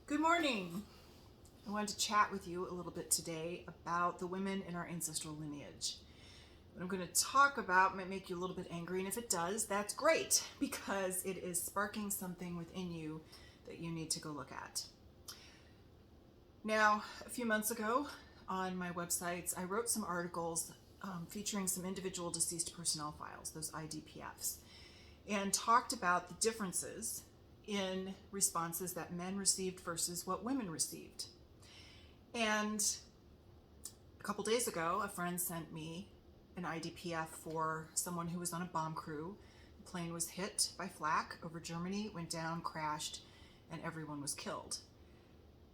Good morning. I wanted to chat with you a little bit today about the women in our ancestral lineage. What I'm going to talk about might make you a little bit angry, and if it does, that's great, because it is sparking something within you that you need to go look at. Now, a few months ago on my websites, I wrote some articles featuring some individual deceased personnel files, those IDPFs, and talked about the differences in responses that men received versus what women received. And a couple days ago, a friend sent me an IDPF for someone who was on a bomb crew. The plane was hit by flak over Germany, went down, crashed, and everyone was killed.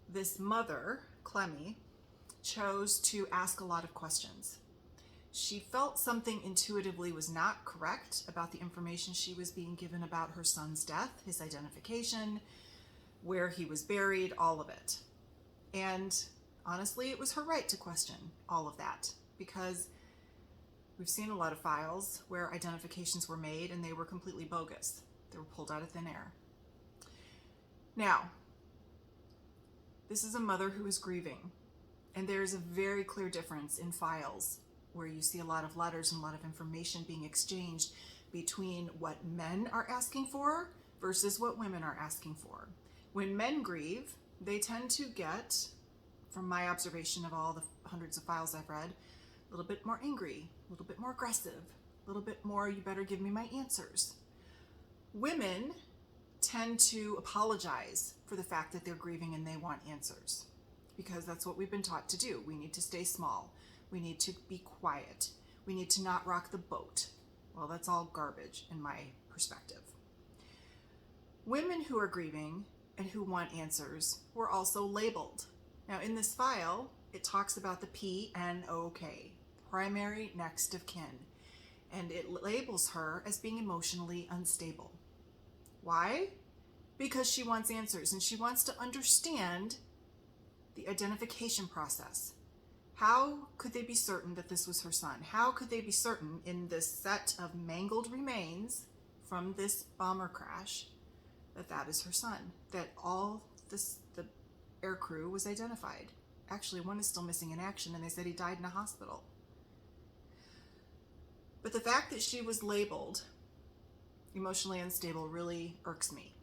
This mother, Clemmy, chose to ask a lot of questions. She felt something intuitively was not correct about the information she was being given about her son's death, his identification, where he was buried, all of it. And honestly, it was her right to question all of that, because we've seen a lot of files where identifications were made and they were completely bogus. They were pulled out of thin air. Now, this is a mother who is grieving, and there's a very clear difference in files where you see a lot of letters and a lot of information being exchanged between what men are asking for versus what women are asking for. When men grieve, they tend to get, from my observation of all the hundreds of files I've read, a little bit more angry, a little bit more aggressive, a little bit more, you better give me my answers. Women tend to apologize for the fact that they're grieving and they want answers, because that's what we've been taught to do. We need to stay small. We need to be quiet. We need to not rock the boat. Well, that's all garbage in my perspective. Women who are grieving and who want answers were also labeled. Now, in this file, it talks about the PNOK, primary next of kin, and it labels her as being emotionally unstable. Why? Because she wants answers and she wants to understand the identification process. How could they be certain that this was her son? How could they be certain in this set of mangled remains from this bomber crash that that is her son? That all this, the air crew was identified. Actually, one is still missing in action, and they said he died in a hospital. But the fact that she was labeled emotionally unstable really irks me.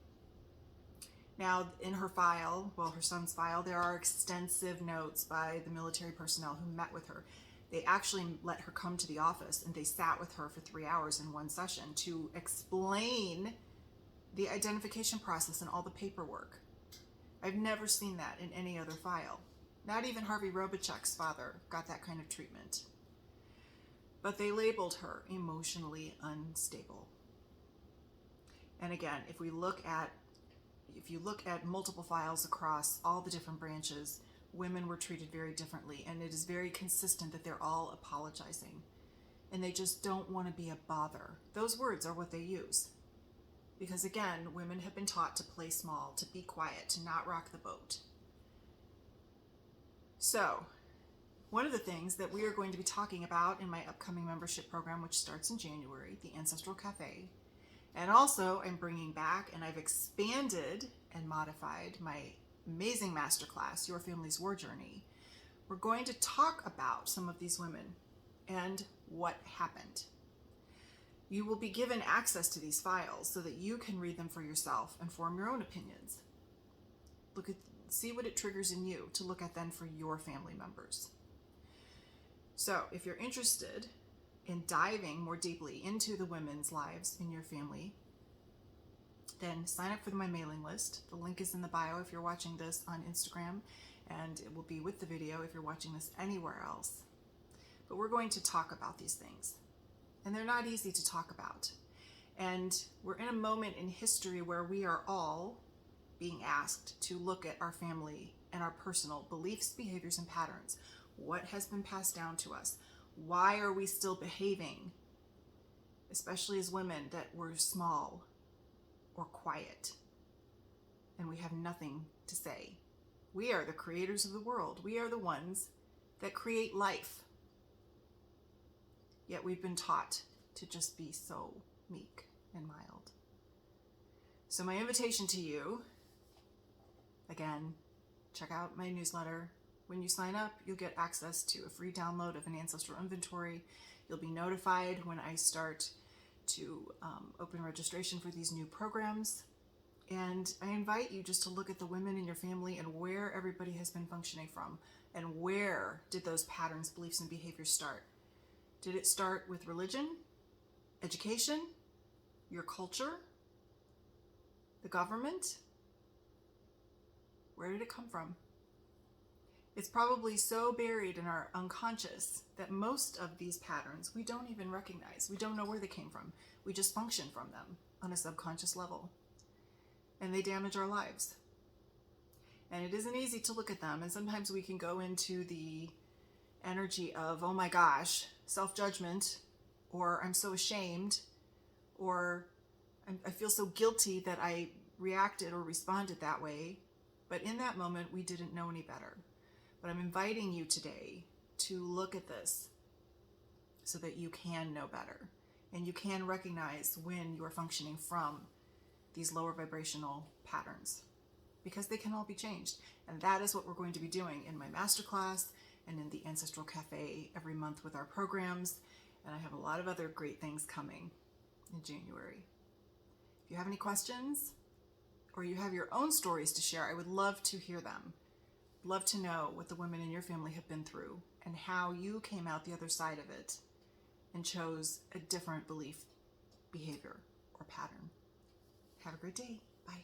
Now, in her file, well, her son's file, there are extensive notes by the military personnel who met with her. They actually let her come to the office, and they sat with her for 3 hours in one session to explain the identification process and all the paperwork. I've never seen that in any other file. Not even Harvey Robichuk's father got that kind of treatment. But they labeled her emotionally unstable. And again, if you look at multiple files across all the different branches, women were treated very differently, and it is very consistent that they're all apologizing, and they just don't want to be a bother. Those words are what they use. Because again, women have been taught to play small, to be quiet, to not rock the boat. So, one of the things that we are going to be talking about in my upcoming membership program, which starts in January, the Ancestral Cafe, and also I'm bringing back, and I've expanded and modified my amazing masterclass, Your Family's War Journey. We're going to talk about some of these women and what happened. You will be given access to these files so that you can read them for yourself and form your own opinions. See what it triggers in you to look at then for your family members. So if you're interested in diving more deeply into the women's lives in your family, then sign up for my mailing list. The link is in the bio if you're watching this on Instagram, and it will be with the video if you're watching this anywhere else. But we're going to talk about these things, and they're not easy to talk about. And we're in a moment in history where we are all being asked to look at our family and our personal beliefs, behaviors, and patterns. What has been passed down to us? Why are we still behaving, especially as women, that we're small or quiet and we have nothing to say? We are the creators of the world. We are the ones that create life. Yet we've been taught to just be so meek and mild. So my invitation to you, Again, check out my newsletter. When you sign up, you'll get access to a free download of an ancestral inventory. You'll be notified when I start to open registration for these new programs. And I invite you just to look at the women in your family and where everybody has been functioning from, and where did those patterns, beliefs, and behaviors start. Did it start with religion, education, your culture, the government? Where did it come from? It's probably so buried in our unconscious that most of these patterns we don't even recognize. We don't know where they came from. We just function from them on a subconscious level. And they damage our lives. And it isn't easy to look at them. And sometimes we can go into the energy of, oh my gosh, self-judgment, or I'm so ashamed, or I feel so guilty that I reacted or responded that way. But in that moment, we didn't know any better. But I'm inviting you today to look at this so that you can know better. And you can recognize when you are functioning from these lower vibrational patterns, because they can all be changed. And that is what we're going to be doing in my masterclass and in the Ancestral Cafe every month with our programs. And I have a lot of other great things coming in January. If you have any questions or you have your own stories to share, I would love to hear them. Love to know what the women in your family have been through and how you came out the other side of it and chose a different belief, behavior, or pattern. Have a great day. Bye.